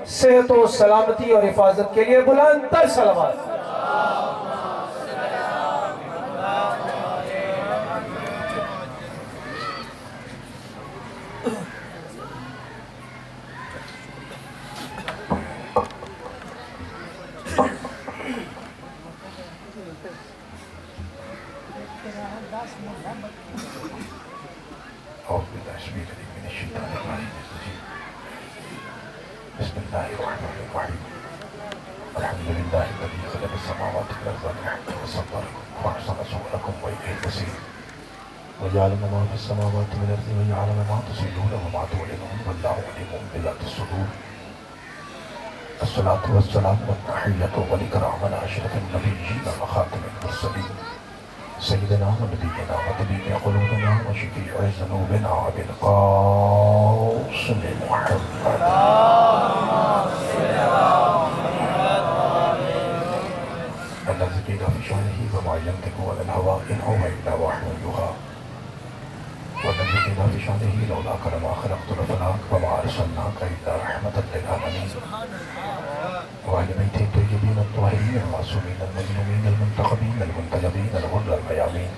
صحت و سلامتی اور حفاظت کے لیے بلند تر صلوات۔ بسم الله الرحمن الرحيم الحمد لله الذي خلق السماوات والأرض بالحق وصوركم وأحسن صوركم وإليه المصير ويعلم ما في السماوات والأرض ويعلم ما تسرون وما تعلنون والله عليم بذات الصدور الصلاة والسلام والتحية والإكرام على أشرف النبيين وخاتم المرسلين سيدنا ونبينا وطبيب قلوبنا وشفيع ذنوبنا أبي القاسم محمد الذي قيل في شأنه وما ينطق عن الهوى إن هو إلا وحي يوحى والذي قيل في شأنه لولاك لما خلقت الأفلاك وما أرسلناك إلا رحمة للعالمين وأهل بيت الطيبين الطاهرين المعصومين المظلومين المنتخبين المنتجبين الغر الميامين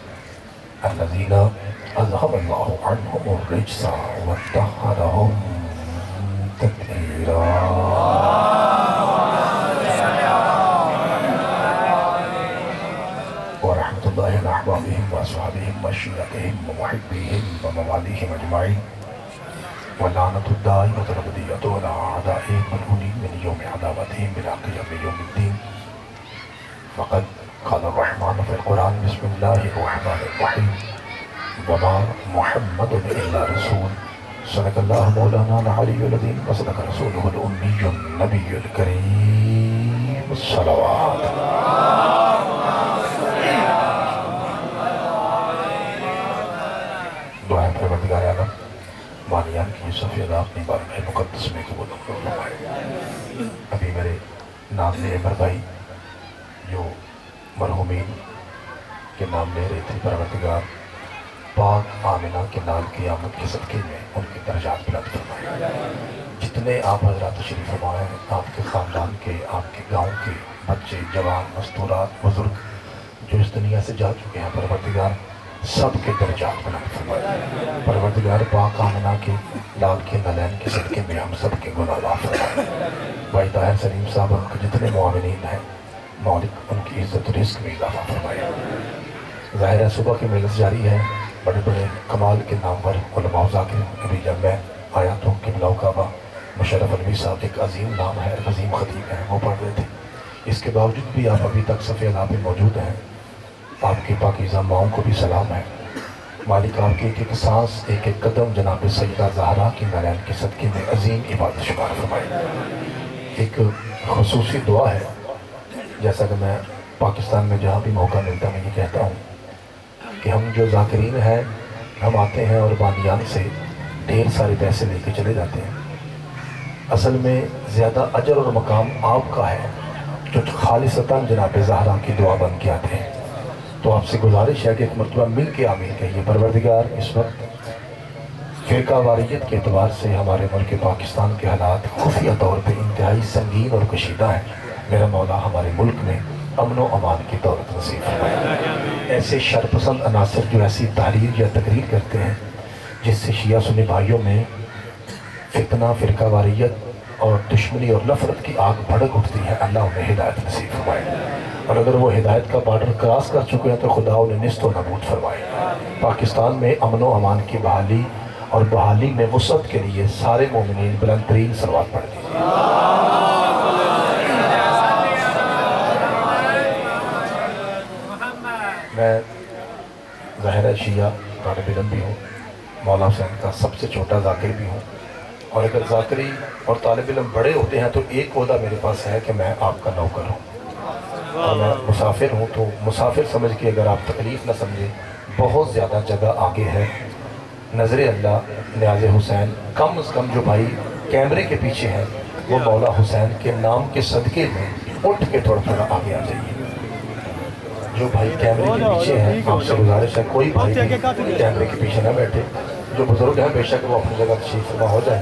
الذين أذهب الله عنهم الرجس وطهرهم تطهيرا ورحمة الله على أحبابهم وأصحابهم وشيعتهم ومحبيهم ومواليهم أجمعين ولعنة الدائمة الأبدية على أعدائهم ملعونين من يوم عداوتهم إلى قيام يوم الدين فقد قال الرحمن في القرآن بسم الله الرحمن الرحيم وما محمد إلا رسول صدق الله مولانا العلي العظيم وصدق رسوله الأمي النبي الكريم الصلوات دعائیں پروردگار عالم بانیان کی یوسف ادا اپنی بارگاہ مقدس میں قبول فرمائے۔ ابھی میرے نام لے عمر بھائی جو مرحومین کے نام لے رہے تھے، پروردگار پاک آمنہ کے نال کی آمد کے صدقے میں ان کے درجات بلند فرمائے۔ جتنے آپ حضرات تشریف فرما ہیں، آپ کے خاندان کے، آپ کے گاؤں کے بچے، جوان، مستورات، بزرگ جو اس دنیا سے جا چکے ہیں، پروردگار سب کے درجات بلند فرمائے۔ پروردگار پاک آمنہ کے لال کے نلین کے صدقے میں ہم سب کے گناہ معاف فرمائے۔ بھائی طاہر سلیم صاحب ان کے جتنے معاونین ہیں، مالک ان کی عزت و رزق میں اضافہ فرمائے۔ ظاہر ہے صبح کی مجلس جاری ہے، بڑے بڑے کمال کے نامور علماء ذاکر، ابھی جب میں آیا تو قبلہ کعبہ مشرف علوی صاحب ایک عظیم نام ہے، عظیم خطیب ہیں، وہ پڑھ رہے تھے۔ اس کے باوجود بھی آپ ابھی تک صف اعلیٰ پہ موجود ہیں، آپ کی پاکیزہ ماؤں کو بھی سلام ہے۔ مالک آپ کی ایک ایک سانس، ایک ایک قدم جناب سیدہ زہرا کی نالین کے صدقے میں عظیم عبادت شمار فرمائے۔ ایک خصوصی دعا ہے، جیسا کہ میں پاکستان میں جہاں بھی موقع ملتا میں یہ کہتا ہوں کہ ہم جو ذاکرین ہیں، ہم آتے ہیں اور بانیان سے ڈھیر سارے پیسے لے کے چلے جاتے ہیں۔ اصل میں زیادہ اجر اور مقام آپ کا ہے جو خالصتاً جناب زہرا کی دعا بن کے آتے ہیں۔ تو آپ سے گزارش ہے کہ ایک مرتبہ مل کے آمین کہیے۔ پروردگار اس وقت فرقہ واریت کے اعتبار سے ہمارے ملک پاکستان کے حالات خفیہ طور پہ انتہائی سنگین اور کشیدہ ہیں۔ میرا مولا ہمارے ملک میں امن و امان کی دولت نصیب فرمائے۔ ایسے شرپسند عناصر جو ایسی تحریر یا تقریر کرتے ہیں جس سے شیعہ سنی بھائیوں میں فتنہ، فرقہ واریت اور دشمنی اور نفرت کی آگ بھڑک اٹھتی ہے، اللہ انہیں ہدایت نصیب فرمائے۔ اور اگر وہ ہدایت کا بارڈر کراس کر چکے ہیں تو خدا انہیں نست و نابود فرمائے۔ پاکستان میں امن و امان کی بحالی اور بحالی میں وسعت کے لیے سارے مومنین بلند ترین صلوات پڑھ دیجیے۔ میں ظاہر شیعہ طالب علم بھی ہوں، مولا حسین کا سب سے چھوٹا ذاکر بھی ہوں، اور اگر ذاکری اور طالب علم بڑے ہوتے ہیں تو ایک عہدہ میرے پاس ہے کہ میں آپ کا نوکر ہوں، اور میں مسافر ہوں تو مسافر سمجھ کے اگر آپ تکلیف نہ سمجھیں، بہت زیادہ جگہ آگے ہے۔ نظر اللہ نیاز حسین، کم از کم جو بھائی کیمرے کے پیچھے ہیں وہ مولا حسین کے نام کے صدقے میں اٹھ کے تھوڑا تھوڑا آگے آ جائیے۔ جو بھائی کیمرے کے پیچھے ہیں آپ سے گزارش ہے کوئی بھائی بھی کیمرے کے پیچھے نہ بیٹھے، جو بزرگ ہیں بے شک وہ اپنی جگہ تشریف فرما ہو جائیں،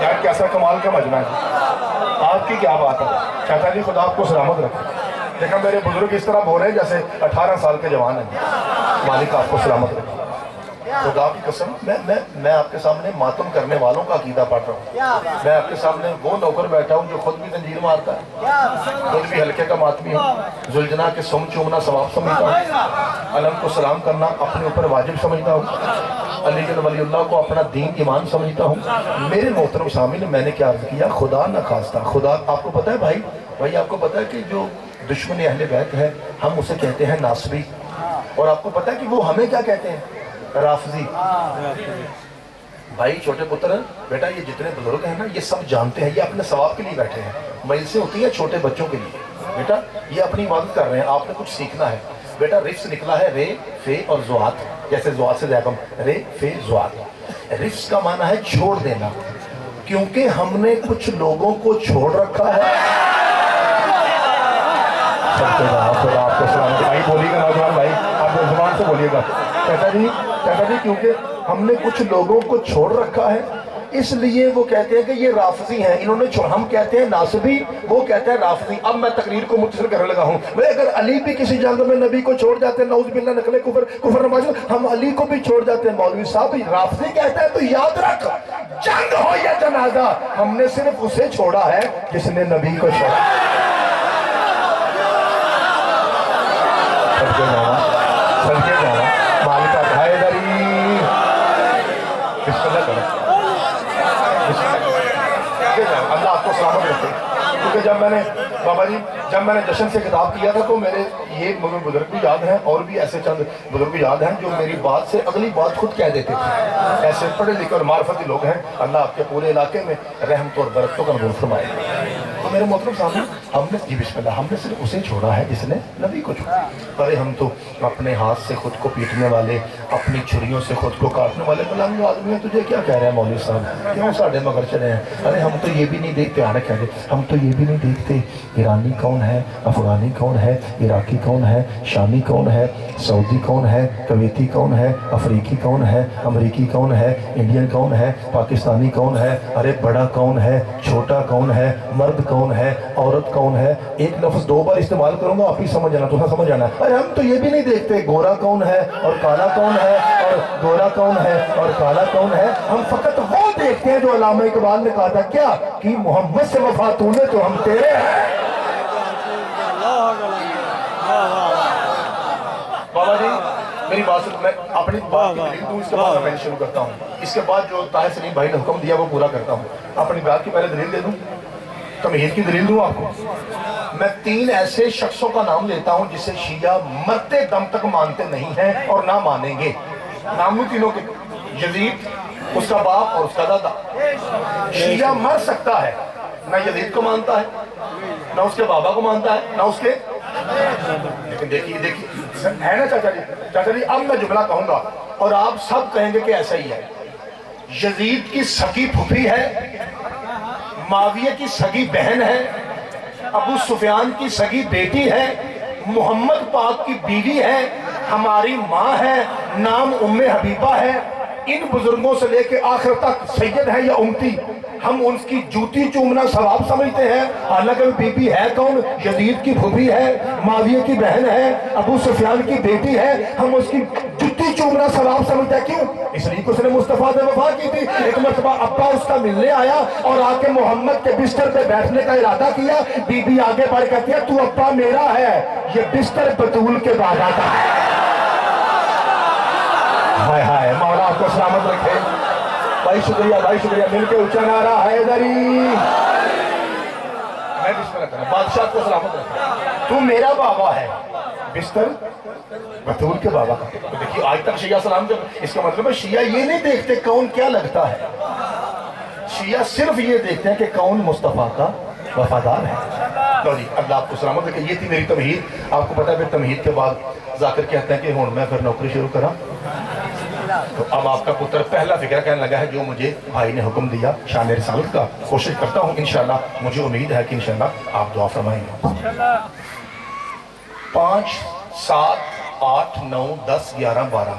یار کیسا کمال کا مجمع ہے، آپ کی کیا بات ہے چاچا جی، خدا آپ کو سلامت رکھے۔ دیکھا میرے بزرگ اس طرح بول رہے ہیں جیسے 18 سال کے جوان ہیں، مالک آپ کو سلامت رکھے۔ خدا کی قسم میں آپ کے سامنے ماتم کرنے والوں کا عقیدہ پڑھ رہا ہوں، میں آپ کے سامنے وہ نوکر بیٹھا ہوں جو خود بھی زنجیر مارتا ہے، خود بھی ہلکے کا ماتمی ہوں، زلجنا کے سم چومنا ثواب سمجھتا ہوں، علم کو سلام کرنا اپنے اوپر واجب سمجھتا ہوں، علی جل ولی اللہ کو اپنا دین ایمان سمجھتا ہوں۔ میرے محترم سامعین، میں نے کیا عرض کیا، خدا نہ خواستہ، خدا آپ کو پتہ ہے بھائی آپ کو پتہ ہے کہ جو دشمن اہل بیت ہے ہم اسے کہتے ہیں ناصبی، اور آپ کو پتہ ہے کہ وہ ہمیں کیا کہتے ہیں، رافضی۔ بھائی چھوٹے پتر بیٹا، یہ جتنے بزرگ ہیں نا یہ سب جانتے ہیں، یہ اپنے ثواب کے لیے بیٹھے ہیں، مجلسیں ہوتی ہیں چھوٹے بچوں کے لیے، بیٹا یہ اپنی عبادت کر رہے ہیں، آپ نے کچھ سیکھنا ہے بیٹا۔ رفظ نکلا ہے رے فے اور زوات، جیسے زوات سے زیگم، رے فے زوات۔ رفظ کا معنی ہے چھوڑ دینا، کیونکہ ہم نے کچھ لوگوں کو چھوڑ رکھا ہے۔ آپ کو سلام بھائی بولیے گا، نوجوان بھائی آپ زبان سے بولیے گا۔ چاچا جی کیونکہ ہم نے کچھ لوگوں کو چھوڑ رکھا ہے، اس لیے وہ کہتے ہیں کہ یہ رافضی ہیں، انہوں نے ہم کہتے ہیں ناصبی، وہ کہتے ہیں رافضی۔ اب میں تقریر کو مختصر کرنے لگا ہوں، اگر علی بھی کسی جنگ میں نبی کو چھوڑ جاتے ہیں، نعوذ باللہ نقل کفر نماز، ہم علی کو بھی چھوڑ جاتے ہیں، مولوی صاحب رافضی کہتا ہے تو یاد رکھ، جنگ ہو یا جنازہ ہم نے صرف اسے چھوڑا ہے جس نے نبی کو چھوڑا۔ سلکے جانا مالکہ حیدری، بسم اللہ کریں، اللہ آپ کو سلامت رکھے۔ کیونکہ جب میں نے بابا جی جب میں نے جشن سے خطاب کیا تھا تو میرے یہ بزرگ بھی یاد ہیں، اور بھی ایسے چند بزرگ یاد ہیں جو میری بات سے اگلی بات خود کہہ دیتے تھے، ایسے پڑھے لکھے اور معرفتی لوگ ہیں، اللہ آپ کے پورے علاقے میں رحمت اور برکتوں کا نزول فرمائے۔ تو میرے محترم سامنے ہم نے جی بسم اللہ، ہم نے صرف اسے چھوڑا ہے جس نے نبی کو چھوڑا۔ ارے ہم تو اپنے ہاتھ سے خود کو پیٹنے والے، اپنی چھریوں سے خود کو کاٹنے والے ملنگ آدمی ہیں، تجھے کیا کہہ رہے ہیں مولوی صاحب، کیوں ساڑھے مگر چلے ہیں؟ ارے ہم تو یہ بھی نہیں دیکھتے، آنے کہہ رہے ہم تو یہ بھی نہیں دیکھتے ایرانی کون ہے، افغانی کون ہے، عراقی کون ہے، شامی کون ہے، سعودی کون ہے، کویتی کون ہے، افریقی کون ہے، امریکی کون ہے، انڈین کون ہے، پاکستانی کون ہے، ارے بڑا کون ہے، چھوٹا کون ہے، مرد کون ہے، عورت کون ہے۔ ایک لفظ دو بار استعمال کروں گا، آپ ہی سمجھ جانا، تو سمجھ جانا۔ ارے ہم تو یہ بھی نہیں دیکھتے گورا کون ہے اور کالا کون ہے، اور گورا کون ہے اور کالا کون ہے، ہم فقط وہ دیکھتے ہیں جو علامہ اقبال نے کہا تھا کیا کہ محمد سے وفا تو نے تو ہم تیرے ہیں۔ بابا جی میری بات سن، میں اپنی بات کی دلیل دوں، اس کے بعد میں شروع کرتا ہوں، اس کے بعد جو طاہر سلیم بھائی نے حکم دیا وہ پورا کرتا ہوں۔ اپنی بات کی پہلے دلیل دے دوں، تمہید کی دلیل دوں آپ کو۔ میں 3 ایسے شخصوں کا نام لیتا ہوں جسے شیعہ مرتے دم تک مانتے نہیں ہیں اور نہ مانیں گے۔ نام تینوں کے، یزید، اس کا باپ اور اس کا دادا۔ شیعہ مر سکتا ہے، نہ یزید کو مانتا ہے، نہ اس کے بابا کو مانتا ہے، نہ اس کے، لیکن دیکھیے ہے نا چاچا جی اب میں جملہ کہوں گا اور آپ سب کہیں گے کہ ایسا ہی ہے۔ یزید کی سگی پھوپھی ہے، معاویہ کی سگی بہن ہے، ابو سفیان کی سگی بیٹی ہے، محمد پاک کی بیوی ہے، ہماری ماں ہے، نام ام حبیبہ ہے۔ ان بزرگوں سے لے کے آخر تک سید ہے یا امتی، ہم ان کی جوتی چومنا ثواب سمجھتے ہیں، حالانکہ بی بی ہے کون، یزید کی پھوپھی ہے، معاویہ کی بہن ہے، ابو سفیان کی بیٹی ہے، ہم اس کی جوتی چومنا ثواب سمجھتے ہیں۔ کیوں؟ اس لیے کہ اس نے مصطفیٰ سے وفا کی تھی۔ ایک مرتبہ ابا اس کا ملنے آیا اور آ کے محمد کے بستر پہ بیٹھنے کا ارادہ کیا، بی بی آگے بڑھ کہتی ہے تو ابا میرا ہے، یہ بستر بطول کے بابا کا ہے۔ ہائے ہائے، مولا آپ کو سلامت رکھے۔ بھائی شکریہ، مل کے اونچا نعرہ حیدری۔ میں بسم اللہ کرنا، بادشاہ کو سلامت رکھے۔ تو میرا بابا ہے، بستر بطول کے بابا کا۔ تو دیکھیے آج تک شیعہ سلام جب، اس کا مطلب ہے شیعہ یہ نہیں دیکھتے کون کیا لگتا ہے، شیعہ صرف یہ دیکھتے ہیں کہ کون مصطفیٰ کا وفادار ہے۔ تو جی اللہ آپ کو سلامت رکھے۔ یہ تھی میری تمہید۔ آپ کو پتہ ہے پھر تمہید کے بعد ذاکر کہتے ہیں کہ ہوں میں پھر نوکری شروع کرا۔ تو اب آپ کا پتر پہلا فکر کہنے لگا ہے جو مجھے بھائی نے حکم دیا شان رسالت کا، کوشش کرتا ہوں انشاءاللہ، مجھے امید ہے کہ انشاءاللہ آپ دعا فرمائیں گے۔ 5 7 8, 9, 10, 11, 12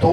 2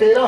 13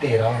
13,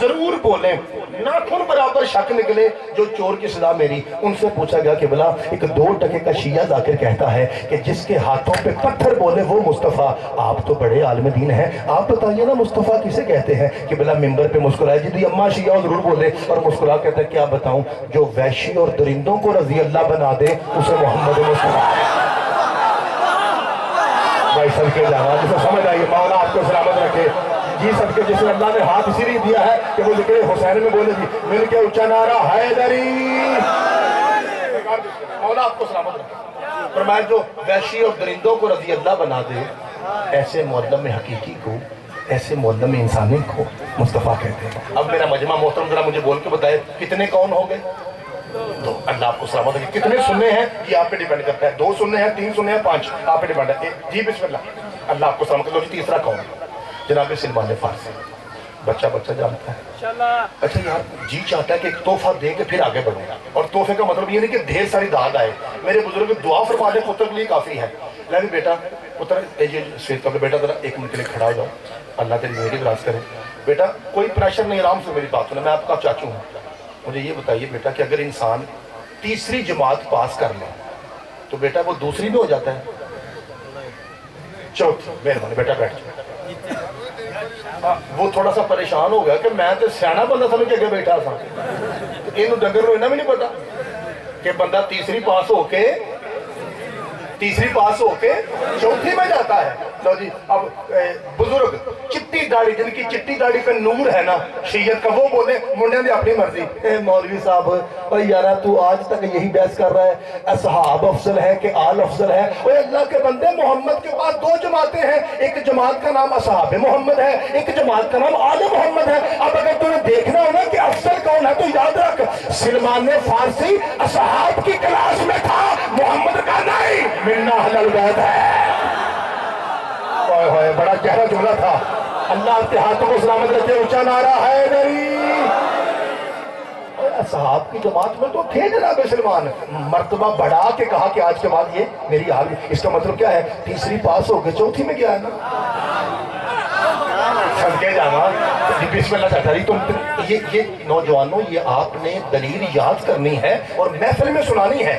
ضرور بولیں. ناخن برابر شک نکلے جو چور کی سزا میری. ان سے پوچھا گیا کہ بلا ایک 2 ٹکے کا شیعہ ذاکر کہتا ہے کہ جس کے ہاتھوں پہ پتھر بولے وہ مصطفیٰ. آپ تو بڑے عالم دین ہیں, آپ بتائیے نا مصطفیٰ کسے کہتے ہیں؟ کہ بلا ممبر پہ مسکرائے جی اماں شیعہ ضرور بولے, اور مسکرا کہتا ہے کیا بتاؤں, جو وحشی اور درندوں کو رضی اللہ بنا دے اسے محمد مصطفیٰ. بھائی سب کے جانا جسے سمجھ آئیے, مولا آپ کو سلامت رکھے جی. سب کے جسے اللہ نے ہاتھ اسی لیے دیا ہے کہ وہ ذکر حسین میں بولے جی مل کے اونچا نعرہ حیدری. مولا آپ کو سلامت رکھے. فرمایا جو وحشی اور درندوں کو رضی اللہ بنا دے ایسے معلم حقیقی کو, ایسے معلم انسانی کو مصطفیٰ کہتے ہیں. اب میرا مجمع محترم ذرا مجھے بول کے بتائے کتنے کون ہو گئے؟ تو اللہ آپ کو سلامت رکھے. کتنے سننے ہیں یہ آپ پہ ڈیپینڈ کرتا ہے. 2 سننے ہیں, 3 سننے ہیں, 5 آپ پہ ڈیپینڈ ہے. جی بسم اللہ. اللہ آپ کو سلامت رکھے. تیسرا کون؟ جناب سلمان فارسی. بچہ جانتا ہے. اچھا یار جی چاہتا ہے کہ ایک تحفہ دے کے پھر آگے بڑھے, اور تحفے کا مطلب یہ نہیں کہ ڈھیر ساری داد آئے. میرے بزرگ دعا فرما دے پتر کے لیے کافی ہے. میں بھی بیٹا پتر یہ سویت کا بیٹا ذرا 1 منٹ کے لیے کھڑا ہو جاؤ, اللہ تیری زندگی دراز کرے. بیٹا کوئی پریشر نہیں, آرام سے میری بات سنا, میں آپ کا چاچو ہوں. مجھے یہ بتائیے بیٹا کہ اگر انسان تیسری جماعت پاس کر لے تو بیٹا وہ دوسری میں ہو جاتا ہے؟ چوتھی. مہربانی بیٹا بیٹھ جائے. وہ تھوڑا سا پریشان ہو گیا کہ میں تو سیاح بندہ سمجھ کے بیٹھا تھا, یہ ڈنگر کو بھی نہیں پتا کہ بندہ تیسری پاس ہو کے چوتھی میں جاتا ہے. لو جی اب بزرگ چٹی داڑھی, جن کی چٹی داڑھی پہ نور ہے نا شیعت کا, وہ بولے منڈے نے اپنی مرضی. اے مولوی صاحب اوہ یارا تو آج تک یہی بحث کر رہا ہے اصحاب افضل ہے کہ آل افضل ہے. اوہ اللہ کے بندے, محمد کے پاس 2 جماعتیں ہیں, ایک جماعت کا نام اصحاب محمد ہے, ایک جماعت کا نام آل محمد ہے. اب اگر تمہیں دیکھنا ہو نا کہ افضل کون ہے تو یاد رکھ سلمان فارسی اصحاب کی کلاس میں تھا, محمد کا نہیں. منا حلال بیت ہے. ہوئے بڑا گہرا جملہ تھا. اللہ آپ کے ہاتھوں کو سلامت رکھے. اونچا نعرہ حیدری. اصحاب کی جماعت میں تو تھے جناب سلمان, مرتبہ بڑھا کے کہا کہ آج کے بعد یہ میری حال. اس کا مطلب کیا ہے؟ تیسری پاس ہو گئے, چوتھی میں گیا ہے نا. صدقے جانا بسم اللہ چاہتا رہی. تم یہ نوجوانوں یہ آپ نے دلیل یاد کرنی ہے اور محفل میں سنانی ہے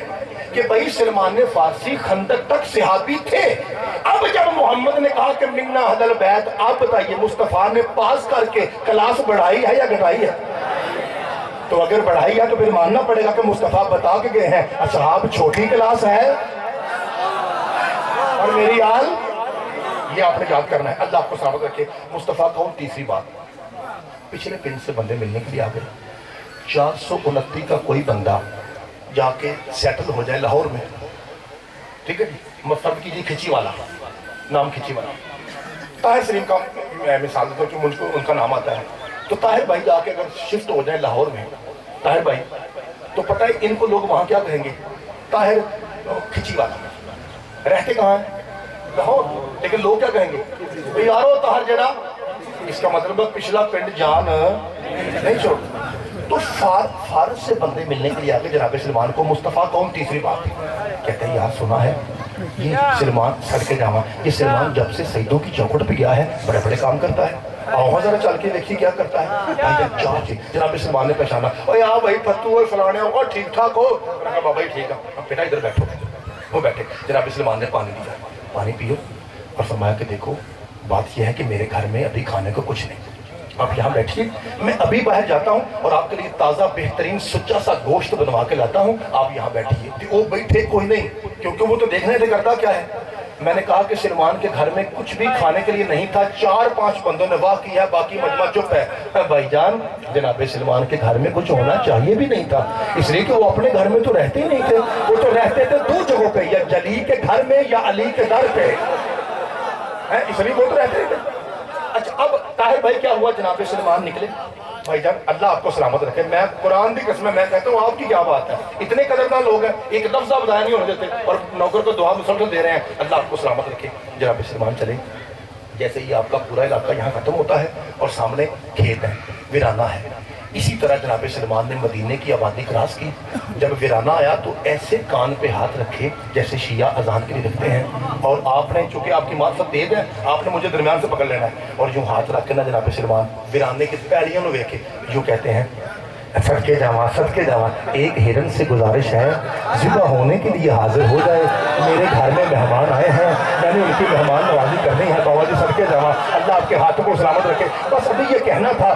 کہ بھائی سلمان فارسی خندق تک صحابی تھے. اب جب محمد نے کہا کہ منا حلال بیت, آپ بتائیے مصطفیٰ نے پاس کر کے کلاس بڑھائی ہے یا گھٹائی ہے؟ تو اگر بڑھائی ہے تو پھر ماننا پڑے گا کہ مصطفیٰ بتا کے گئے ہیں اصحاب چھوٹی کلاس ہے اور میری آل. یہ آپ نے یاد کرنا ہے. اللہ آپ کو سلامت رکھے. مصطفیٰ کون؟ تیسری بات, پچھلے پنڈ سے بندے ملنے کے لیے آ گئے. 429 کا کوئی بندہ جا کے سیٹل ہو جائے لاہور میں, ٹھیک ہے جی. فرض کیجیے کھچی والا, نام کھچی والا, طاہر سلیم کا میں مثال دیتا ہوں کہ مجھ کو ان کا نام آتا ہے. تو طاہر بھائی جا کے اگر شفٹ ہو جائیں لاہور میں, طاہر بھائی, تو پتہ ہے ان کو لوگ وہاں کیا کہیں گے؟ طاہر کھچی والا. رہتے کہاں ہیں؟ لاہور. لیکن لوگ کیا کہیں گے؟ یارو طاہر جڑا. اس کا مطلب پچھلا پنڈ جان نہیں چھوڑ. تو فارس سے بندے ملنے کے لیے آگے جناب سلمان کو مصطفیٰ کون؟ تیسری بات. کہتے ہیں یار سنا ہے یہ سلمان سڑ کے جاوا, یہ سلمان جب سے سیدوں کی چوکھٹ پہ گیا ہے بڑے بڑے کام کرتا ہے. آؤ ذرا چل کے دیکھیے کیا کرتا ہے. جناب سلمان نے پہچانا, اوے ہاں بھائی پتو ہوئے فلانے ہوگا, ٹھیک ٹھاک ہو. کہا بابا ہی ٹھیک ہے. اب بیٹا ادھر بیٹھو. وہ بیٹھے. جناب سلمان نے پانی دیا, پانی پیو, اور فرمایا کہ دیکھو بات یہ ہے کہ میرے گھر میں ابھی کھانے کو کچھ نہیں, آپ یہاں بیٹھیے, میں ابھی باہر جاتا ہوں اور آپ کے لیے تازہ بہترین سچا سا گوشت بنوا کے لاتا ہوں, آپ یہاں بیٹھیے. وہ بیٹھے کوئی نہیں, کیونکہ وہ تو دیکھنے تھے کرتا کیا ہے. میں نے کہا کہ سلمان کے گھر میں کچھ بھی کھانے کے لیے نہیں تھا, 4-5 بندوں نے واہ کیا, باقی مجمع چپ ہے. بھائی جان جناب سلمان کے گھر میں کچھ ہونا چاہیے بھی نہیں تھا, اس لیے کہ وہ اپنے گھر میں تو رہتے ہی نہیں تھے. وہ تو رہتے تھے 2 جگہوں پہ, یا جلی کے گھر میں یا علی کے در پہ, اس لیے وہ تو رہتے تھے. اچھا اب طاہر بھائی کیا ہوا؟ جناب سلمان نکلے. بھائی جان اللہ آپ کو سلامت رکھے. میں قرآن کی قسم میں کہتا ہوں آپ کی کیا بات ہے, اتنے قدردان لوگ ہیں, ایک لفظ بتایا نہیں ہونے دیتے اور نوکر کو دعا مسلسل دے رہے ہیں. اللہ آپ کو سلامت رکھے. جناب سلمان چلے. جیسے ہی آپ کا پورا علاقہ یہاں ختم ہوتا ہے اور سامنے کھیت ہے, ویرانہ ہے, اسی طرح جناب سلمان نے مدینے کی آبادی کراس کی. جب ویرانہ آیا تو ایسے کان پہ ہاتھ رکھے جیسے شیعہ اذان کے لیے رکھتے ہیں, اور آپ نے چونکہ آپ کی معرفت تیز ہے, آپ نے مجھے درمیان سے پکڑ لینا ہے, اور یوں ہاتھ رکھ کے نا جناب سلمان ویرانے کی پیڑیاں نو ویکھ کے یوں کہتے ہیں صدقے جاواں ایک ہرن سے گزارش ہے ذبح ہونے کے لیے حاضر ہو جائے, میرے گھر میں مہمان آئے ہیں, میں نے ان کی مہمان نوازی کرنی ہے. بابا جی صدقے جاواں, اللہ آپ کے ہاتھوں کو سلامت رکھے. بس ابھی یہ کہنا تھا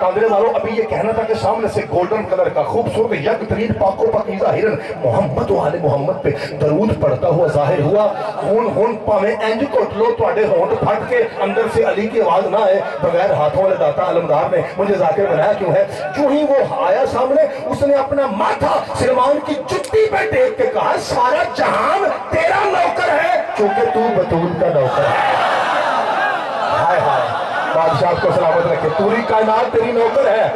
قادرے والوں, ابھی یہ کہنا تھا کہ سامنے سے گولڈن کلر کا خوبصورت یک ترین پاک و پاکیزہ ہرن محمد و آل محمد پہ درود پڑھتا ہوا ظاہر ہوا. ہون پاویں انج کٹ لو تواڈے ہونٹ پھٹ کے اندر سے علی کی آواز نہ آئے, بغیر ہاتھوں والے داتا علمدار نے مجھے ذاکر بنایا کیوں ہے. جو ہی وہ آیا سامنے, اس نے اپنا ماتھا سلمان کی جتی پہ ٹیک کے کہا سارا جہان تیرا نوکر ہے چونکہ تو بطول کا نوکر ہے. ہائے ہائے, بادشاہ کو سلامت رکھے, پوری کائنات تیری نوکر ہے.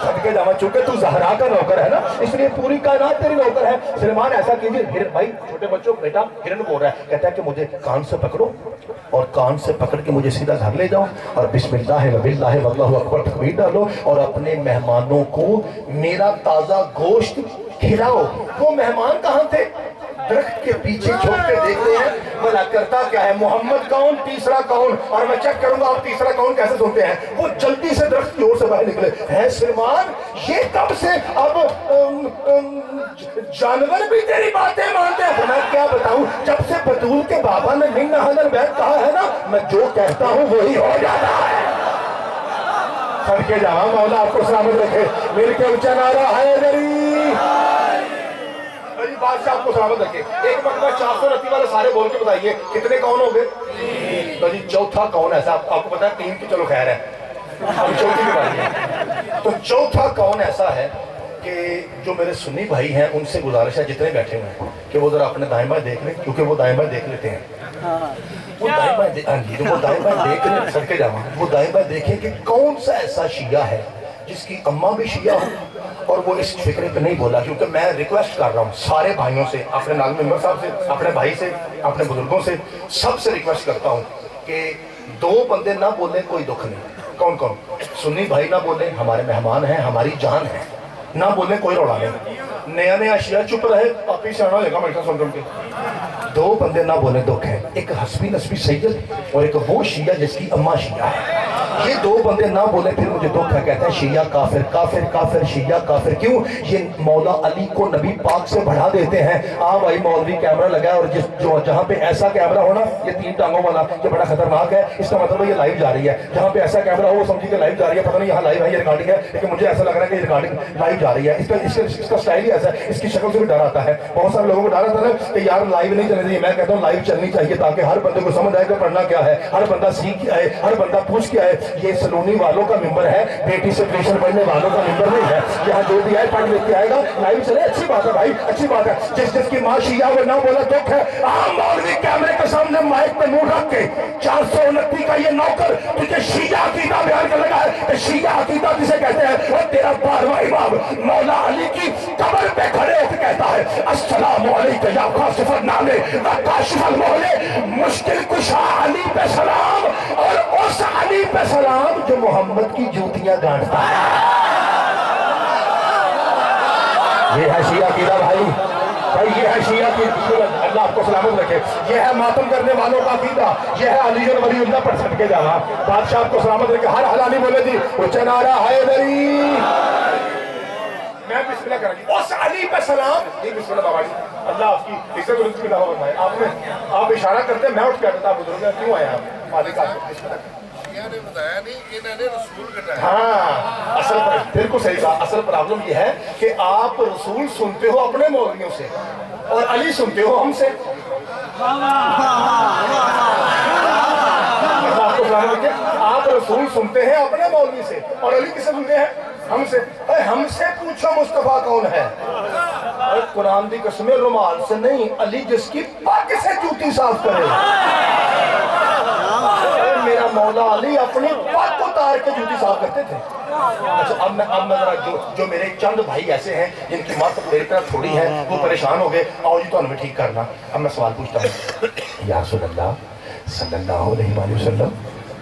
صدقے جاواں, چونکہ تو زہرا کا نوکر ہے نا, اس لیے پوری کائنات تیری نوکر ہے. سلمان ایسا کیجئے, ہرن بھائی چھوٹے بچوں بیٹا ہرن بول رہا ہے, کہتا ہے کہ مجھے کان سے پکڑو اور کان سے پکڑ کے مجھے سیدھا گھر لے جاؤ اور بسم اللہ واللہ واللہ اکبر تکبیر ڈالو اور اپنے مہمانوں کو میرا تازہ گوشت کھلاؤ. وہ مہمان کہاں تھے؟ درخت کے پیچھے چھوڑ کے دیکھتے ہیں بھلا کرتا کیا ہے, محمد کون, تیسرا کون, اور میں چیک کروں گا آپ تیسرا کون کیسے سنتے ہیں. وہ جلدی سے درخت کی اور سے باہر نکلے, ہے سلمان یہ کب سے اب جانور بھی تیری باتیں مانتے ہیں؟ میں کیا بتاؤں, جب سے بطول کے بابا نے من اہل بیت کہا ہے نا, میں جو کہتا ہوں وہی ہو جاتا ہے. صدقے جاواں, مولا آپ کو سلامت رکھے. مل کے اونچا نعرہ حیدری. بادشاہ آپ کو سلامت رکھے. ایک مرتبہ 429 والے سارے بول کے بتائیے کتنے کون ہوں گے؟ تو جی چوتھا کون ایسا, آپ کو پتا ہے 3 کی چلو خیر ہے, ہم چوتھی کی بات ہے. تو چوتھا کون ایسا ہے کہ جو میرے سنی بھائی ہیں ان سے گزارش ہے جتنے بیٹھے ہوئے ہیں کہ وہ ذرا اپنے دائیں بائیں دیکھ لیں, کیونکہ وہ دائیں بائیں دیکھ لیتے ہیں. وہ دائیں بائیں دیکھ لیں. صدقے جاواں, وہ دائیں بائیں دیکھیں کہ کون سا ایسا شیعہ ہے جس کی اماں بھی شیعہ ہو اور وہ اس فکرے پہ نہیں بولا. کیونکہ میں ریکویسٹ کر رہا ہوں سارے بھائیوں سے, اپنے ناظم ممبر صاحب سے, اپنے بھائی سے, اپنے بزرگوں سے, سب سے ریکویسٹ کرتا ہوں کہ 2 بندے نہ بولیں کوئی دکھ نہیں. کون کون؟ سنی بھائی نہ بولیں, ہمارے مہمان ہیں, ہماری جان ہے, نہ بولیں کوئی روڑا نہیں. نیا شیعہ چپ رہے, پاپی سے آنا لے گا میٹھا سن کے. 2 بندے نہ بولیں دکھ ہے, ایک حسبی نسبی سید اور ایک وہ شیعہ جس کی اماں شیعہ ہے. یہ 2 بندے نہ بولیں پھر مجھے دکھ ہے. کہتے ہیں شیعہ کافر, کافر کافر, شیعہ کافر. کیوں؟ یہ مولا علی کو نبی پاک سے بڑھا دیتے ہیں. بھائی مولوی کیمرہ لگا ہے, اور جہاں پہ ایسا کیمرہ ہونا, یہ 3 ٹانگوں والا, یہ بڑا خطرناک ہے, اس کا مطلب یہ لائیو جا رہی ہے. جہاں پہ ایسا کیمرہ ہو وہ سمجھی کہ لائیو جا رہی ہے. پتہ نہیں یہاں لائیو ہے, یہ ریکارڈنگ ہے, لیکن مجھے ایسا لگ رہا ہے کہ یہ ریکارڈنگ لائیو جا رہی ہے. اس کا سٹائل ہی ایسا ہے, اس کی شکل سے بھی ڈر آتا ہے. بہت سارے لوگوں کو ڈر آتا ہے کہ یار لائیو نہیں چلنی چاہیے. میں کہتا ہوں لائیو چلنی چاہیے تاکہ ہر بندے کو سمجھ آئے کہ پڑھنا کیا ہے, ہر بندہ سیکھ کے آئے, ہر بندہ پوچھ کے آئے. یہ سلونی والوں کا ممبر ہے, بیٹی سے ٹیوشن پڑھنے والوں کا ممبر نہیں ہے. یہاں جو بھی آئے پڑھ لکھ کے آئے گا, لائیو چلے. اچھی بات ہے بھائی, اچھی بات ہے. جس کی ماں شیعہ وہ نہ بولا دکھ ہے. مولوی کیمرے کے سامنے مائک پہ منہ رکھ کے 429 کا یہ نوکر تجھے شیعہ عقیدہ بیان کر لگا ہے کہ شیعہ عقیدہ جسے کہتے ہیں, اور تیرا 12واں امام مولا علی کی قبر پہ کھڑے ہو کے کہتا ہے السلام علیکم یا کاشف النعمہ و کاشف المحل, مشکل کشا علی پہ سلام, اور اس علی پہ سلام جو محمد کی جوتیاں گانٹتا ہے. یہ ہے شیعہ عقیدہ بھائی, یہ ہے شیعہ کی. اللہ آپ کو سلامت رکھے. یہ ہے ماتم کرنے والوں کا عقیدہ, یہ ہے علی ولی اللہ پر صدقے جاواں. بادشاہ آپ کو سلامت رکھے. ہر حلالی بولے جی اونچا نعرہ حیدری. میں بسم اللہ کرا گی اس علی پہ سلام. جی بسم اللہ بابا جی, اللہ آپ کی عزت و رزق کی دعوت فرمائے. آپ اشارہ کرتے ہیں, میں اٹھ کے آتا تھا. بزرگ کیوں آئے آپ مالک آپ بسم اللہ. نے بتایا نہیں, انہوں نے رسول کٹایا. ہاں, اصل بالکل صحیح کہا. اصل پرابلم یہ ہے کہ آپ رسول سنتے ہو اپنے مولویوں سے اور علی سنتے ہو ہم سے. آپ رسول سنتے ہیں اپنے مولوی سے اور علی کسے سنتے ہیں؟ ہم سے. ہم سے پوچھو مصطفیٰ کون ہے. قرآن دی قسم, رومال سے نہیں, علی جس کی پاک سے جوتی صاف کرے. میرا مولا علی اپنی پاک اتار کے جوتی صاف کرتے تھے. اچھا اب میں ذرا جو میرے چند بھائی ایسے ہیں جن کی مات میری طرح تھوڑی ہے, وہ پریشان ہو گئے, آؤ جی تو ہمیں ٹھیک کرنا. اب میں سوال پوچھتا ہوں, یا رسول اللہ صلی اللہ علیہ وسلم,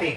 3,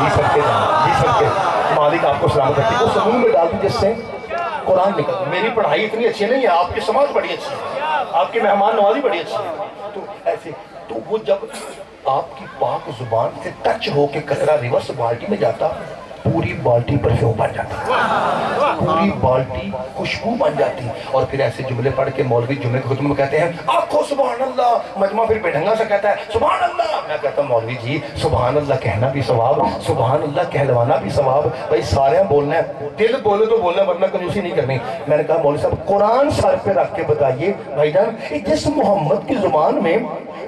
جی سب کے جانا، جی سب کے مالک آپ کو سلامت رکھے. اس منہ میں ڈال دی جس سے قرآن نکل. میری پڑھائی اتنی اچھی نہیں ہے، آپ کی سماعت بڑی اچھی ہے، آپ کی مہمان نوازی بڑی اچھی ہے. تو ایسے تو وہ جب آپ کی پاک زبان سے ٹچ ہو کے قطرہ ریورس بالٹی میں جاتا، پوری بالٹی پرفیوم بن جاتی، پوری بالٹی خوشبو بن جاتی. اور پھر ایسے جملے پڑھ کے مولوی جمعے کے خطبے میں کہتے ہیں آنکھو سبحان اللہ. مجمع پھر بےڈھنگا سا کہتا ہے سبحان اللہ. میں کہتا ہوں مولوی جی سبحان اللہ کہنا بھی ثواب، سبحان اللہ کہلوانا بھی ثواب. بھائی سارے بولنا ہے، دل بولے تو بولنا، ورنہ کنجوسی نہیں کرنی. میں نے کہا مولوی صاحب قرآن سر پہ رکھ کے بتائیے بھائی جان، جس محمد کی زبان میں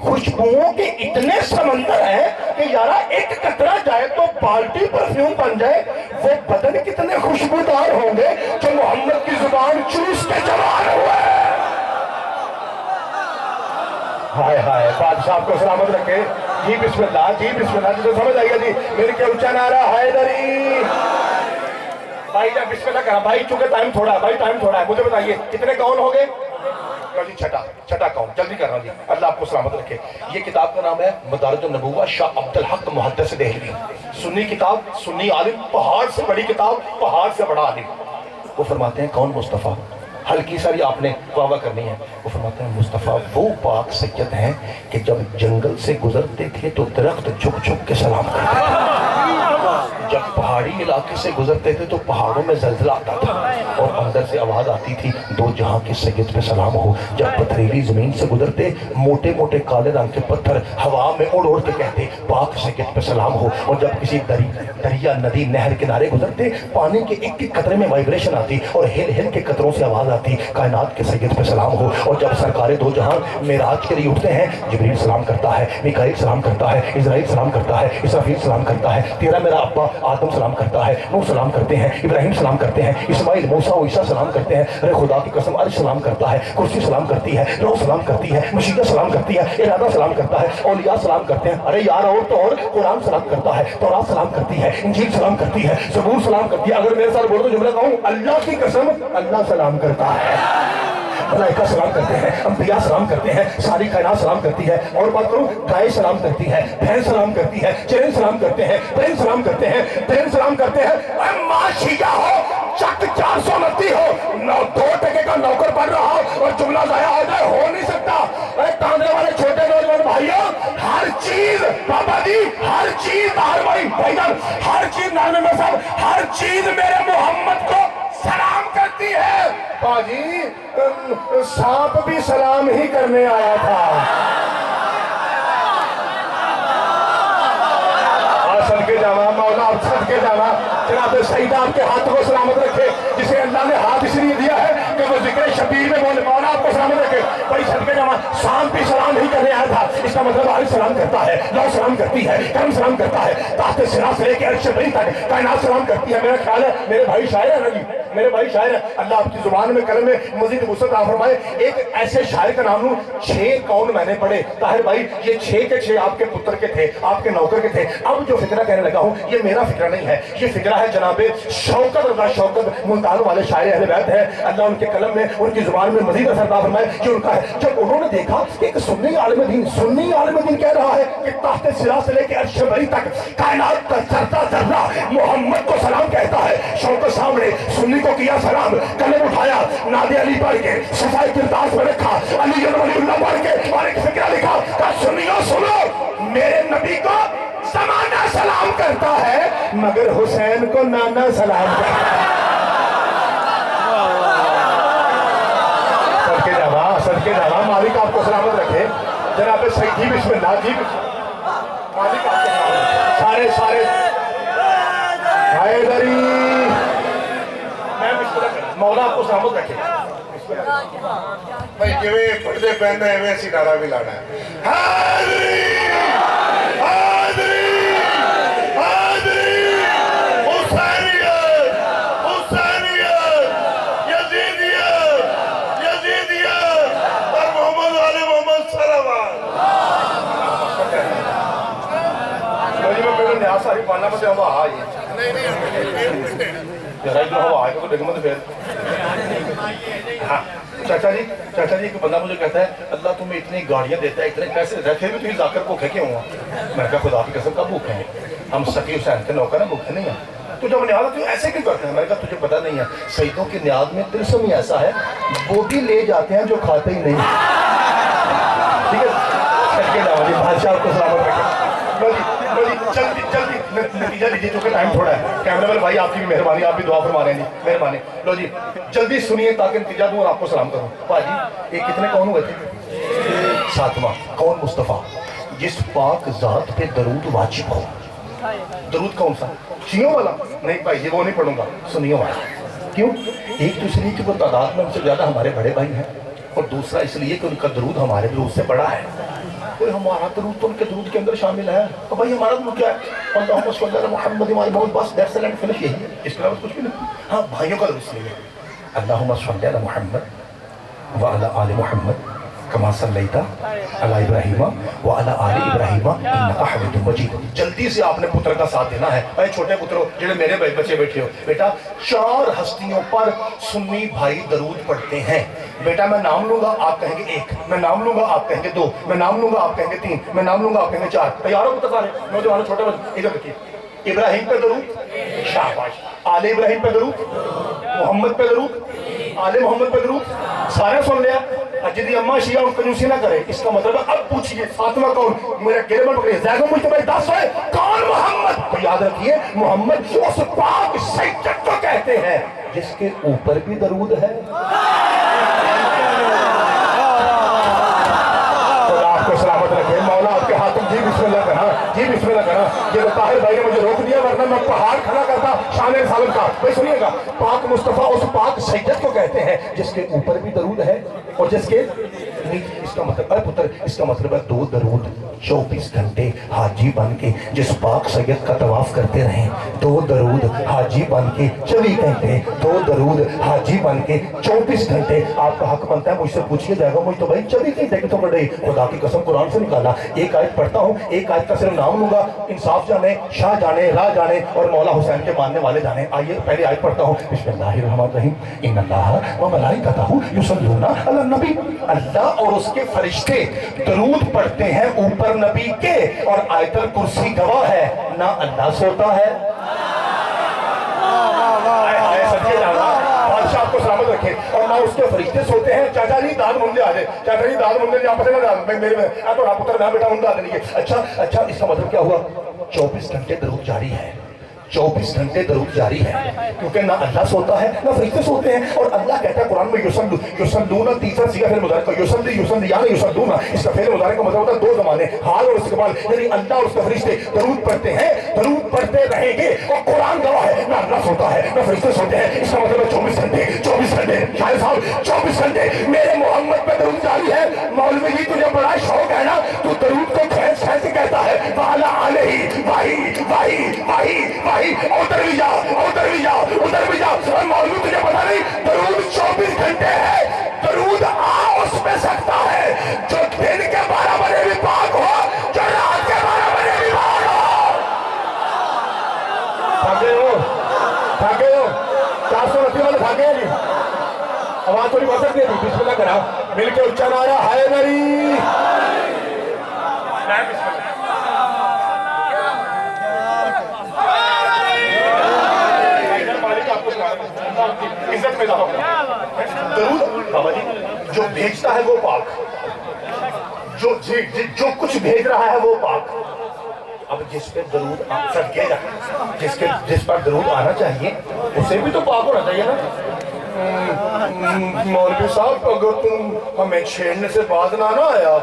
خوشبوؤں کے اتنے سمندر ہیں کہ یارا ایک قطرہ جائے تو بالٹی پرفیوم بن جائے، وہ بدن کتنے خوشبودار ہوں گے جو محمد کی زبان چوس کے جوان ہوئے. ہائے ہائے بادشاہ آپ کو سلامت رکھے. جی بسم اللہ، جی بسم اللہ. جسے سمجھ آئیے جی میرے کے اونچا نعرہ حیدری. بھائی جان بسم اللہ کہا. بھائی چونکہ ٹائم تھوڑا ہے، بھائی ٹائم تھوڑا ہے، مجھے بتائیے کتنے کون ہو گئے؟ جی چھٹا کون، جلدی کر رہا ہوں جی. اللہ آپ کو سلامت رکھے. یہ کتاب کا نام ہے مدارج النبوہ، شاہ عبدالحق محدث دہلوی. سنی کتاب، سنی عالم، پہاڑ سے بڑی کتاب، پہاڑ سے بڑا عالم. وہ فرماتے ہیں کون مصطفیٰ؟ ہلکی ساری آپ نے واہ کرنی ہے. وہ فرماتے ہیں مصطفیٰ وہ پاک سید ہیں کہ جب جنگل سے گزرتے تھے تو درخت جھک جھک کے سلام کرتے تھے، جب پہاڑی علاقے سے گزرتے تھے تو پہاڑوں میں زلزلہ آتا تھا اور اندر سے آواز آتی تھی دو جہاں کے سید پہ سلام ہو. جب پتھریلی زمین سے گزرتے موٹے موٹے کالے رنگ کے پتھر ہوا میں اڑ اڑ کے کہتے پاک سید پہ سلام ہو. اور جب کسی دریا ندی نہر کنارے گزرتے پانی کے ایک ایک قطرے میں وائبریشن آتی اور ہل ہل کے قطروں سے آواز آتی کائنات کے سید پہ سلام ہو. اور جب سرکار دو جہاں معراج کے لیے اٹھتے ہیں جبریل سلام کرتا ہے، میکائیل سلام کرتا ہے، اسرائیل سلام کرتا ہے، اسرافیل سلام کرتا ہے، تیرا میرا ابا آدم سلام کرتا ہے، نوح سلام کرتے ہیں، ابراہیم سلام کرتے ہیں، اسماعیل، موسیٰ و عیسیٰ سلام کرتے ہیں. ارے خدا کی قسم عرش سلام کرتا ہے، کرسی سلام کرتی ہے، روح سلام کرتی ہے، مشیدہ سلام کرتی ہے، ارادہ سلام کرتا ہے، اولیاء سلام کرتے ہیں. ارے یار اور تو اور قرآن سلام کرتا ہے، تورات سلام کرتی ہے، انجیل سلام کرتی ہے، زبور سلام کرتی ہے. اگر میرے ساتھ بولو تو جملہ کہوں اللہ کی قسم اللہ سلام کرتا ہے، ملائکہ سلام کرتے ہیں، انبیاء سلام کرتے ہیں، ساری کائنات سلام کرتی ہے. اور بات کروں گائے سلام کرتی ہے، بھینس سلام کرتی ہے، چرن سلام کرتے ہیں، پرند سلام کرتے ہیں، درند سلام کرتے ہیں. اے ماں شیعہ ہو، چک 429 ہو، 2 ٹکے کا نوکر بن رہا ہو اور جملہ ضائع ہو جائے، ہو نہیں سکتا. اے تاندے والے چھوٹے نوجوان بھائیوں، ہر چیز بابا جی، ہر چیز باہر بھائی جان، ہر چیز نانے میں صاحب، ہر چیز میرے محمد کو سلام کرتی ہے. باجی سانپ بھی سلام ہی کرنے آیا تھا. صدقے جاوا مولا آپ صدقے جاوا. جناب سعید آپ کے ہاتھ کو سلامت رکھے، جسے اللہ نے ہاتھ اس لیے دیا ہے کہ وہ ذکر شبیر میں بولے. مولا آپ کو سلامت رکھے. بڑی صدقے جاوا سانپ بھی سلام ہی کرنے آیا تھا. اس کا مطلب عرش سلام کرتا ہے، لو سلام کرتی ہے، کرم سلام کرتا ہے، تحت سرا سے لے کے عرش بری تک کائنات سلام کرتی ہے. میرا خیال ہے میرے بھائی شاعر ہے نا جی، میرے بھائی شاعر ہے. اللہ آپ کی زبان میں قلم میں مزید وسعت عطا فرمائے. ایک ایسے شاعر کا نام لوں، 6 کون میں نے پڑھے. طاہر بھائی یہ 6 کے 6 آپ کے پتر کے تھے، آپ کے نوکر کے تھے. اب جو فکرہ کہنے لگا ہوں یہ میرا فکرہ نہیں ہے، یہ فکرہ ہے جناب شوکت رضا شوکت ملتان والے شاعر اہل بیت ہیں. اللہ ان کے قلم میں ان کی زبان میں مزید اثر عطا فرمائے. جو ان کا ہے جب انہوں نے دیکھا کہ ایک سنی عالم دین کہہ رہا ہے کہ تحت سرا سے لے کے عرش بری تک کائنات کا ذرہ ذرہ محمد کو سلام کہتا ہے. شوکت سامنے سنی کو کیا سلام، قلم اٹھایا نادی علی پڑھ کے صفائی کرداس میں رکھا، علی ولی اللہ پڑھ کے اور ایک فکرہ لکھا کہ سنیو سنو میرے نبی کو زمانہ سلام کرتا ہے مگر حسین کو نانا سلام کرتا ہے. صدقے جاوا مالک آپ کو سلامت رکھے. جناب سعید جی بسم اللہ جی، مالک آپ کو سلامت رکھے. سارے حیدری میں بسم اللہ کرتا. مولا آپ کو سلامت رکھے. بھائی جویں پردے پہننا ہے ویسی نعرہ بھی لانا ہے. حیدری حیدری حیدری حسینیت حسینیت یزیدیت یزیدیت اور محمد علی محمد صلوات. جی میں پہلے نیاز ساری پانا میں ہوا آئی نہیں ہوا آئے تو ڈگمت پھر. چاچا جی ایک بندہ مجھے کہتا ہے اللہ تمہیں اتنی گاڑیاں دیتا ہے، اتنے پیسے دیتا ہے، پھر بھی تمہیں ذاکر بھوکے کیوں ہوا؟ میں کہا خدا کی قسم کا بھوکے ہیں. ہم سقی حسین کے نوکر ہیں، بھوکے نہیں ہیں۔ تو جب نیاز تو ایسے کیوں کرتے ہیں؟ میں نے کہا تجھے پتہ نہیں ہے، سیدوں کی نیاز میں تلسم ہی ایسا ہے، وہ بھی لے جاتے ہیں جو کھاتے ہی نہیں۔ ٹھیک ہے، صدقے جاؤ جی، بادشاہ کو سلامت رکھے۔ لو جی جلدی جلدی نتیجہ لیجیے کیونکہ ٹائم تھوڑا ہے۔ کیمرہ مین بھائی آپ کی بھی مہربانی، آپ بھی دعا فرما رہے ہیں جی، مہربانی۔ لو جی جلدی سنیے تاکہ نتیجہ دوں اور آپ کو سلام کروں۔ باجی یہ کتنے کون ہوئے تھے؟ 7واں کون؟ مصطفیٰ، جس پاک ذات پہ درود واجب ہو۔ درود کون سا؟ شیعوں والا؟ نہیں بھائی یہ وہ نہیں پڑھوں گا، سنیوں والا۔ کیوں؟ ایک تو اس لیے کہ وہ تعداد میں ان سے زیادہ ہمارے بڑے بھائی ہیں، اور دوسرا اس لیے کہ ان کا درود ہمارے درود سے بڑا ہے۔ کوئی ہمارا درود تو ان کے درود کے اندر شامل ہے، تو بھائی ہمارا درود کیا ہے؟ اللہم صلی علی محمد وعلی محمد، بس دیٹس اینڈ فنش، یہی ہے، اس کے علاوہ کچھ بھی نہیں۔ ہاں بھائیوں کا درود سنیے، اللہم صلی علی محمد وعلی آل محمد کما صلیت علی ابراہیم وعلی آل ابراہیم انک حمید مجید۔ جلدی سے آپ نے پتر کا ساتھ دینا ہے۔ اے چھوٹے پتروں جنہیں میرے بچے بیٹھے ہو، بیٹا 4 ہستیوں پر سنی بھائی درود پڑھتے ہیں۔ بیٹا میں نام لوں گا آپ کہیں گے 1، میں نام لوں گا آپ کہیں گے 2، میں نام لوں گا آپ کہیں گے 3، میں نام لوں گا آپ کہیں گے 4۔ تیار ہو پتہ سارے نوجوانوں چھوٹے بچے؟ ادھر دیکھیے، ابراہیم پہ درود، شاباش۔ آل ابراہیم پہ درود، محمد پہ درود، آل محمد پہ درود، سارے سن لیا۔ جدی اماں شیعہ ان کنجوسی نہ کرے، اس کا مطلب ہے اب پوچھئے 7واں کون؟ میرا گیرے میں پکڑیے، زیادہ مجھ تو بھائی 10 ہوئے، کون؟ محمد۔ تو یاد رکھیے محمد اس پاک سیدت کو کہتے ہیں جس کے اوپر بھی درود ہے۔ خدا آپ کو سلامت رکھے، مولا آپ کے ہاتھوں جی بسم اللہ کہنا، جی بسم اللہ کہنا۔ یہ طاہر بھائی نے مجھے روک دیا ورنہ میں پہاڑ کھڑا کرتا شان رسالت کا۔ بھائی سنیے گا، پاک مصطفیٰ اس پاک سیدت کو کہتے ہیں جس کے اوپر بھی درود ہے اور جس کے اس کا مطلب ہے پتر، اس کا مطلب ہے 2 درود 24 گھنٹے حاجی بن کے جس پاک سید کا طواف کرتے رہیں، 2 درود حاجی بن کے 24 گھنٹے، 2 درود حاجی بن کے 24 گھنٹے۔ آپ کا حق بنتا ہے مجھ سے پوچھئے جائے گا، مجھ تو بھائی 24 گھنٹے کی تو پڑھ رہی، خدا کی قسم قرآن سے نکالا۔ ایک آیت پڑھتا ہوں، ایک آیت کا صرف نام لوں گا، انصاف جانے، شاہ جانے، راہ جانے اور مولا حسین کے ماننے والے جانے۔ آئیے پہلے آیت پڑھتا ہوں، بسم اللہ الرحمن الرحیم، ان اللہ و ملائکتہ یصلون علی النبی۔ اللہ اور اس کے فرشتے درود پڑھتے ہیں اوپر نبی کے، اور آیت الکرسی گواہ ہے، نہ اللہ سوتا ہے۔ بادشاہ آپ کو سلامت رکھے، اور نہ اس کے فرشتے سوتے ہیں۔ چاچا جی داد مندے آ جائے، چاچا جی داد مندے آپ پتہ نہ داد میرے میں تو آپ پتر نہ بیٹا مندہ آ دیجیے۔ اچھا اس کا مطلب کیا ہوا؟ 24 گھنٹے درود جاری ہے، 24 گھنٹے درود جاری ہے، کیونکہ نہ اللہ سوتا ہے نہ فرشتے سوتے ہیں۔ اور اللہ کہتا ہے قرآن میں یصلون، تیسرا صیغہ فعل مضارع کا، یصلی یعنی یصلون، اس کا فعل مضارع کا مطلب ہوتا ہے 2 زمانے، حال اور استقبال، یعنی اللہ اور اس کے فرشتے درود پڑھتے ہیں، درود پڑھتے رہیں گے۔ اور قرآن گواہ ہے، نہ اللہ سوتا ہے نہ فرشتے سوتے ہیں۔ اس کا مطلب ہے 24 گھنٹے 24 گھنٹے شاہد صاحب 24 گھنٹے میرے محمد پہ درود جاری ہے۔ مولوی جی تجھے بڑا شوق ہے نا، تو درود کو کھینچ کھینچ کے کہتا ہے وعلی علیہ واہی واہی واہی واہی، ادھر بھی جا ادھر بھی جا ادھر بھی جا۔ اور مولوی تجھے پتا نہیں درود 24 گھنٹے ہے، درود اس میں سکتا ہے جو دن کے 12 بجے بھی پاک ہو، جو رات کے 12 بجے بھی پاک ہو۔ تھاکے ہو 429 والے تھاکے ہیں جی، آواز تھوڑی بڑھ سکتی ہے جی، بسم اللہ کرا مل کے اچھا نعرہ ہائے میری عزت میں درود بابا جی جو بھیجتا ہے وہ پاک، جو کچھ بھیج رہا ہے وہ پاک۔ اب جس پہ درود صدقے جا، جس پر درود آنا چاہیے اسے بھی تو پاک ہونا چاہیے نا۔ مولوی صاحب اگر تم ہمیں چھیڑنے سے باز نہ آیا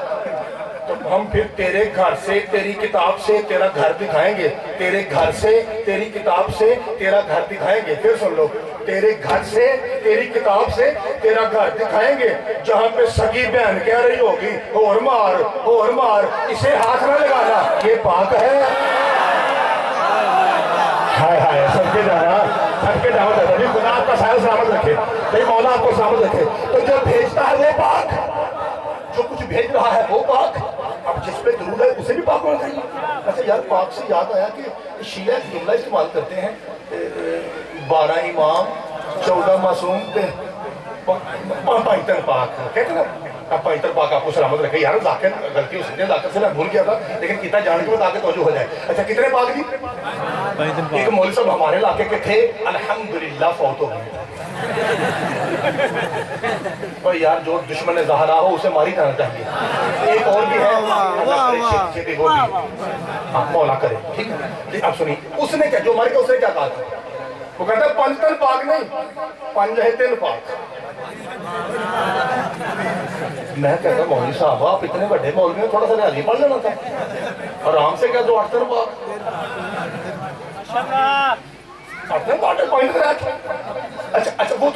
تو ہم پھر تیرے گھر سے تیری کتاب سے تیرا گھر دکھائیں گے، تیرے گھر سے تیری کتاب سے تیرا گھر دکھائیں گے۔ پھر سن لو، تیرے گھر سے تیری کتاب سے تیرا گھر دکھائیں گے، جہاں پہ سگی بہن کہہ رہی ہوگی اور مار اسے ہاتھ نہ لگانا، یہ پاک ہے۔ ہائے ہائے سب کے جانا جی، خدا آپ کا سایہ سلامت رکھے، بھائی مولا آپ کو سلامت رکھے۔ تو جو بھیجتا ہے وہ پاک، جو کچھ بھیج رہا ہے وہ پاک۔ اب جس پہ درود ہے اسے بھی پاک ہونا چاہیے۔ اچھا یار پاک سے یاد آیا کہ شیعہ ایک جملہ استعمال کرتے ہیں، 12 امام 14 معصوم 5 پاک، کہتے ہیں نا اب پوائنٹر پاک آپ کو سلامت رکھے یار ذاکر غلطی ہو سکتی ہے ذاکر سے میں بھول گیا تھا لیکن کتنا جان کے تاکہ توجہ ہو جائے اچھا کتنے پاک جی ایک مولوی صاحب ہمارے علاقے کے تھے الحمدللہ فوت ہو گئے اور یار جو دشمن زہرا ہو اسے ماری جانا چاہیے ایک اور بھی ہے اللہ کرے چھتی وہ بھی آپ مولا کرے ٹھیک ہے جی اب سنی اس نے کیا جو ماری گیا اس نے کیا کہا تھا وہ کہتا ہے پنجتن پاک نہیں پنجہتن پاک میں کہتا ہوں مولوی صاحب آپ اتنے بڑے مولوی میں تھوڑا سا ریاضی پڑھ لینا تھا آرام سے کیا دو اٹھتن پاک اٹھتن پاک اچھا وہ